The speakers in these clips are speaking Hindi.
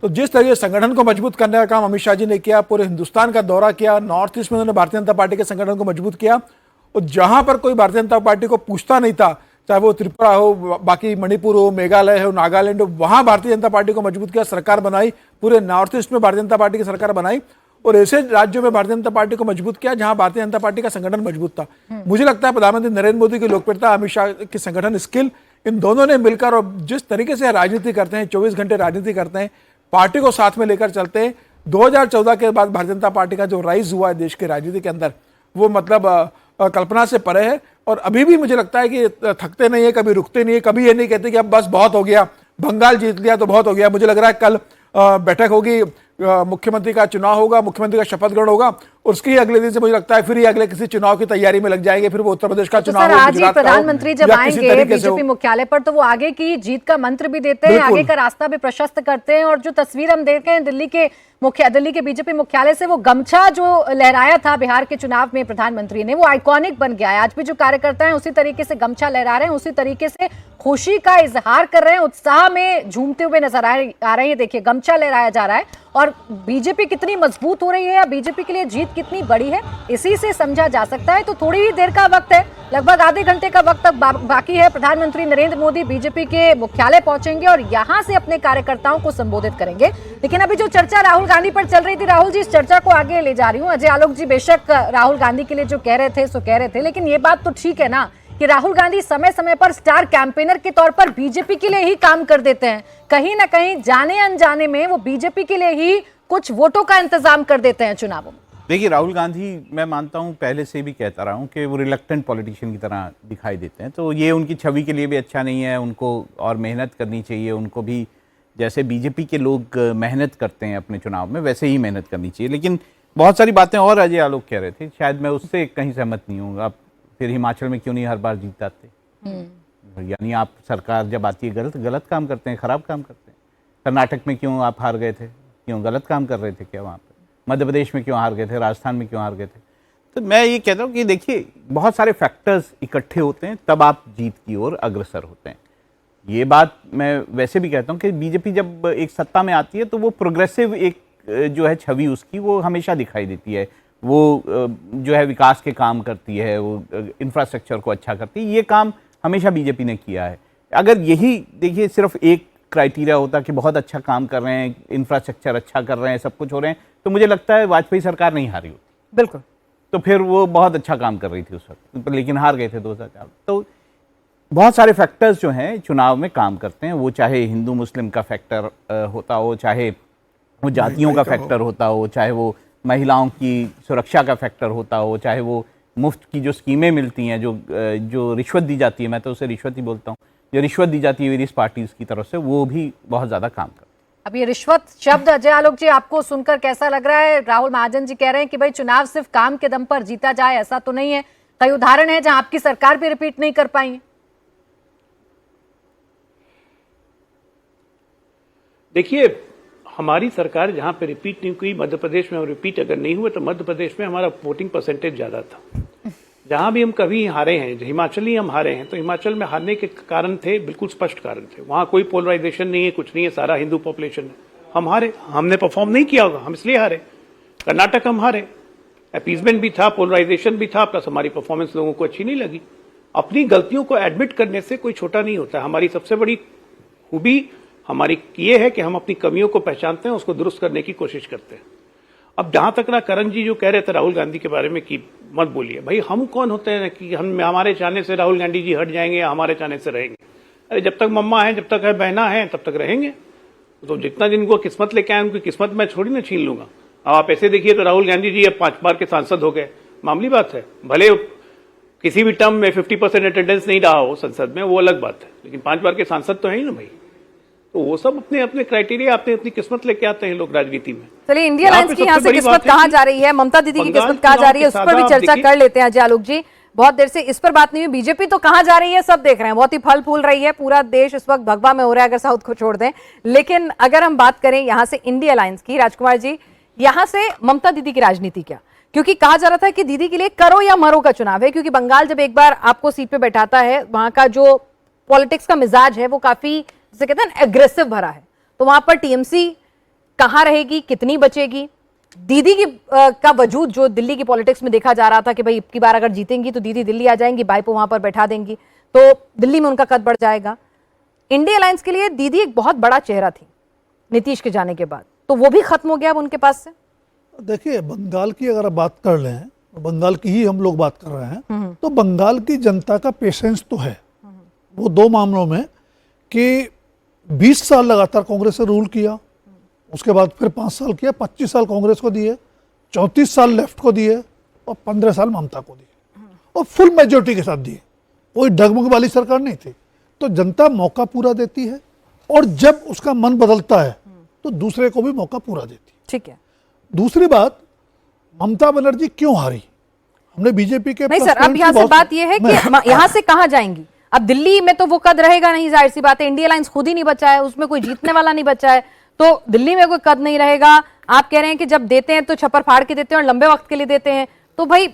तो जिस तरीके से संगठन को मजबूत करने का काम अमित शाह जी ने किया, पूरे हिंदुस्तान का दौरा किया, नॉर्थ ईस्ट में उन्होंने भारतीय जनता पार्टी के संगठन को मजबूत किया, और जहां पर कोई भारतीय जनता पार्टी को पूछता नहीं था, चाहे वो त्रिपुरा हो, बाकी मणिपुर हो, मेघालय हो, नागालैंड हो, वहां भारतीय जनता पार्टी को मजबूत किया, सरकार बनाई, पूरे नॉर्थ ईस्ट में भारतीय जनता पार्टी की सरकार बनाई, और ऐसे राज्यों में भारतीय जनता पार्टी को मजबूत किया जहां भारतीय जनता पार्टी का संगठन मजबूत था। मुझे लगता है प्रधानमंत्री नरेंद्र मोदी की लोकप्रियता, अमित शाह की संगठन स्किल, इन दोनों ने मिलकर, और जिस तरीके से राजनीति करते हैं, 24 घंटे राजनीति करते हैं, पार्टी को साथ में लेकर चलते हैं। 2014 के बाद भारतीय जनता पार्टी का जो राइज हुआ है देश की राजनीति के अंदर, वो मतलब कल्पना से परे है। और अभी भी मुझे लगता है कि थकते नहीं है, कभी रुकते नहीं है, कभी ये नहीं कहते कि अब बस बहुत हो गया, बंगाल जीत लिया तो बहुत हो गया। मुझे लग रहा है कल बैठक होगी, मुख्यमंत्री का चुनाव होगा, मुख्यमंत्री का शपथ ग्रहण होगा, और उसके ही अगले दिन से मुझे लगता है फिर ही अगले किसी चुनाव की तैयारी में लग जाएंगे। फिर वो उत्तर प्रदेश का चुनाव, आज ही प्रधानमंत्री जब आएंगे बीजेपी मुख्यालय पर, तो वो आगे की जीत का मंत्र भी देते हैं, आगे का रास्ता भी प्रशस्त करते हैं। और जो तस्वीर हम देख रहे हैं दिल्ली के बीजेपी मुख्यालय से, वो गमछा जो लहराया था बिहार के चुनाव में प्रधानमंत्री ने, वो आइकॉनिक बन गया है। आज भी जो कार्यकर्ता हैं उसी तरीके से गमछा लहरा रहे हैं, उसी तरीके से खुशी का इजहार कर रहे हैं, उत्साह में झूमते हुए नजर आ रहे हैं। देखिए, गमछा लहराया जा रहा है, और बीजेपी कितनी मजबूत हो रही है या बीजेपी के लिए जीत कितनी बड़ी है, इसी से समझा जा सकता है। तो थोड़ी ही देर का वक्त है, लगभग आधे घंटे का वक्त तक बाकी है। प्रधानमंत्री नरेंद्र मोदी बीजेपी के मुख्यालय पहुंचेंगे और यहां से अपने कार्यकर्ताओं को संबोधित करेंगे। लेकिन अभी जो चर्चा राहुल गांधी पर चल रही थी, राहुल जी, इस चर्चा को आगे ले जा रही हूँ। अजय आलोक जी बेशक राहुल गांधी के लिए जो कह रहे थे सो कह रहे थे, लेकिन ये बात तो ठीक है ना कि राहुल गांधी समय समय पर स्टार कैंपेनर के तौर पर बीजेपी के लिए ही काम कर देते हैं। कहीं ना कहीं जाने अनजाने में वो बीजेपी के लिए ही कुछ वोटों का इंतजाम कर देते हैं चुनावों में। देखिए, राहुल गांधी, मैं मानता हूं, पहले से भी कहता रहा हूं कि वो रिलक्टेंट पॉलिटिशियन की तरह दिखाई देते हैं, तो ये उनकी छवि के लिए भी अच्छा नहीं है। उनको और मेहनत करनी चाहिए। उनको भी जैसे बीजेपी के लोग मेहनत करते हैं अपने चुनाव में, वैसे ही मेहनत करनी चाहिए। लेकिन बहुत सारी बातें और अजय आलोक कह रहे थे, शायद मैं उससे कहीं सहमत नहीं हूँ। आप फिर हिमाचल में क्यों नहीं हर बार जीताते? यानी आप सरकार जब आती है गलत काम करते हैं, खराब काम करते हैं। कर्नाटक में क्यों आप हार गए थे? क्यों गलत काम कर रहे थे क्या वहाँ पे? मध्य प्रदेश में क्यों हार गए थे? राजस्थान में क्यों हार गए थे? तो मैं ये कहता हूँ कि देखिए, बहुत सारे फैक्टर्स इकट्ठे होते हैं, तब आप जीत की ओर अग्रसर होते हैं। ये बात मैं वैसे भी कहता हूँ कि बीजेपी जब एक सत्ता में आती है तो वो प्रोग्रेसिव एक जो है छवि उसकी वो हमेशा दिखाई देती है। वो जो है विकास के काम करती है, वो इंफ्रास्ट्रक्चर को अच्छा करती है। ये काम हमेशा बीजेपी ने किया है। अगर यही देखिए सिर्फ एक क्राइटेरिया होता कि बहुत अच्छा काम कर रहे हैं, इंफ्रास्ट्रक्चर अच्छा कर रहे हैं, सब कुछ हो रहे हैं, तो मुझे लगता है वाजपेयी सरकार नहीं हारी होती। बिल्कुल। तो फिर वो बहुत अच्छा काम कर रही थी उस वक्त, लेकिन हार गए थे 2004। तो बहुत सारे फैक्टर्स जो हैं चुनाव में काम करते हैं, वो चाहे हिंदू मुस्लिम का फैक्टर होता हो, चाहे वो जातियों का फैक्टर होता हो, चाहे वो महिलाओं की सुरक्षा का फैक्टर होता हो, चाहे वो मुफ्त की जो स्कीमें मिलती हैं, जो रिश्वत दी जाती है, मैं तो उसे रिश्वत ही बोलता हूँ, जो रिश्वत दी जाती है वेरियस पार्टीज की तरफ से, वो भी बहुत ज़्यादा काम करता है। अब ये रिश्वत शब्द अजय आलोक जी आपको सुनकर कैसा लग रहा है? राहुल महाजन जी कह रहे हैं कि भाई चुनाव सिर्फ काम के दम पर जीता जाए, ऐसा तो नहीं है। कई उदाहरण है जहां आपकी सरकार भी रिपीट नहीं कर पाई। देखिए, हमारी सरकार जहां पे रिपीट नहीं हुई, मध्य प्रदेश में रिपीट अगर नहीं हुए तो मध्य प्रदेश में हमारा वोटिंग परसेंटेज ज्यादा था। जहां भी हम कभी हारे हैं, हिमाचल ही हम हारे हैं, तो हिमाचल में हारने के कारण थे, बिल्कुल स्पष्ट कारण थे। वहां कोई पोलराइजेशन नहीं है, कुछ नहीं है, सारा हिंदू पॉपुलेशन है। हम हारे, हमने परफॉर्म नहीं किया होगा, हम इसलिए हारे। कर्नाटक हम हारे, अपीजमेंट भी था, पोलराइजेशन भी था, प्लस हमारी परफॉर्मेंस लोगों को अच्छी नहीं लगी। अपनी गलतियों को एडमिट करने से कोई छोटा नहीं होता। हमारी सबसे बड़ी खूबी हमारी ये है कि हम अपनी कमियों को पहचानते हैं, उसको दुरुस्त करने की कोशिश करते हैं। अब जहां तक ना करण जी जो कह रहे थे राहुल गांधी के बारे में कि मत बोलिए, भाई हम कौन होते हैं कि हम हमारे चाहने से राहुल गांधी जी हट जाएंगे या हमारे चाहने से रहेंगे? अरे जब तक मम्मा है, जब तक है बहना है, तब तक रहेंगे। तो जितना दिन को किस्मत लेके आए, उनकी किस्मत मैं छोड़ी ना छीन लूंगा। अब आप ऐसे देखिए तो राहुल गांधी जी अब 5 बार के सांसद हो गए, मामूली बात है। भले किसी भी टर्म में 50% अटेंडेंस नहीं रहा हो संसद में, वो अलग बात है, लेकिन 5 बार के सांसद तो है ही ना भाई। तो वो सब अपने अपने क्राइटेरिया, अपनी किस्मत लेके आते हैं लोग राजनीति में। चलिए, इंडिया अलायंस की यहाँ से किस्मत कहाँ जा रही है, ममता दीदी की किस्मत कहाँ जा रही है, उस पर भी चर्चा कर लेते हैं। अजय आलोक जी, बहुत देर से इस पर बात नहीं हुई, बीजेपी तो कहाँ जा रही है सब देख रहे हैं, बहुत ही फल फूल रही है, पूरा देश इस वक्त भगवा में हो रहा है अगर साउथ को छोड़ दें। लेकिन अगर हम बात करें यहाँ से इंडिया अलायंस की, राजकुमार जी, यहाँ से ममता दीदी की राजनीति क्या? क्योंकि कहा जा रहा था कि दीदी के लिए करो या मरो का चुनाव है, क्योंकि बंगाल जब एक बार आपको सीट पे बैठाता है, वहां का जो पॉलिटिक्स का मिजाज है वो काफी, जैसे कहते हैं, एग्रेसिव भरा है। तो वहां पर टीएमसी कहाँ रहेगी, कितनी बचेगी? दीदी की का वजूद जो दिल्ली की पॉलिटिक्स में देखा जा रहा था कि भाई इब्की बार अगर जीतेंगी तो दीदी दिल्ली आ जाएंगी, भाई को वहां पर बैठा देंगी, तो दिल्ली में उनका कद बढ़ जाएगा। इंडिया अलायंस के लिए दीदी एक बहुत बड़ा चेहरा थी नीतीश के जाने के बाद, तो वो भी खत्म हो गया अब उनके पास से। देखिए, बंगाल की अगर आप बात कर लें, बंगाल की ही हम लोग बात कर रहे हैं, तो बंगाल की जनता का पेशेंस तो है। वो दो मामलों में कि 20 साल लगातार कांग्रेस ने रूल किया, उसके बाद फिर 5 साल किया, 25 साल कांग्रेस को दिए, 34 साल लेफ्ट को दिए और 15 साल ममता को दिए और फुल मेजोरिटी के साथ दिए। कोई डगमग वाली सरकार नहीं थी। तो जनता मौका पूरा देती है और जब उसका मन बदलता है तो दूसरे को भी मौका पूरा देती है। ठीक है। दूसरी बात, ममता बनर्जी क्यों हारी? हमने बीजेपी के नहीं सर, अब यहाँ से बात यह है कि यहाँ से कहाँ जाएंगी? अब दिल्ली में तो वो कद रहेगा नहीं, जाहिर सी बात है। इंडिया अलायंस खुद ही नहीं बचा है, उसमें कोई जीतने वाला नहीं बचा है, तो दिल्ली में कोई कद नहीं रहेगा। आप कह रहे हैं कि जब देते हैं तो छप्पर फाड़ के देते हैं और लंबे वक्त के लिए देते हैं, तो भाई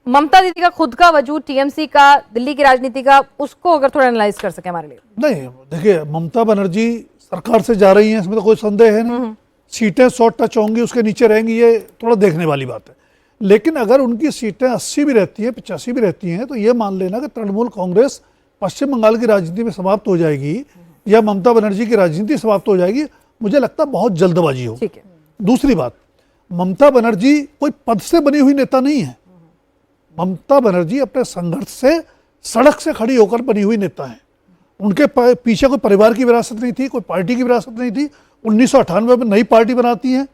ममता दीदी का खुद का वजूद, टीएमसी का, दिल्ली की राजनीति का, उसको अगर थोड़ा एनालाइज कर सके हमारे लिए। नहीं, देखिए, ममता बनर्जी सरकार से जा रही हैं, इसमें तो कोई संदेह है नहीं। सीटें 100 टच होंगी, उसके नीचे रहेंगी, ये थोड़ा देखने वाली बात है। लेकिन अगर उनकी सीटें 80 भी रहती हैं, 85 भी रहती हैं, तो ये मान लेना कि तृणमूल कांग्रेस पश्चिम बंगाल की राजनीति में समाप्त हो जाएगी या ममता बनर्जी की राजनीति समाप्त हो जाएगी, मुझे लगता है बहुत जल्दबाजी हो। ठीक है। दूसरी बात, ममता बनर्जी कोई पद से बनी हुई नेता नहीं है। ममता बनर्जी अपने संघर्ष से, सड़क से खड़ी होकर बनी हुई नेता है। उनके पीछे कोई परिवार की विरासत नहीं थी, कोई पार्टी की विरासत नहीं थी। 1998 में नई पार्टी बनाती हैं,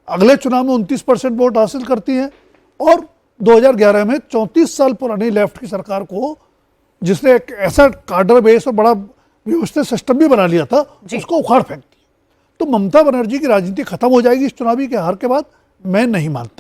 अगले चुनाव में 29% वोट हासिल करती हैं और 2011 में 34 साल पुरानी लेफ्ट की सरकार को, जिसने एक ऐसा कार्डर बेस और बड़ा व्यवस्थित सिस्टम भी बना लिया था, उसको उखाड़ फेंकती है। तो ममता बनर्जी की राजनीति खत्म हो जाएगी इस चुनावी के हार के बाद, मैं नहीं मानता।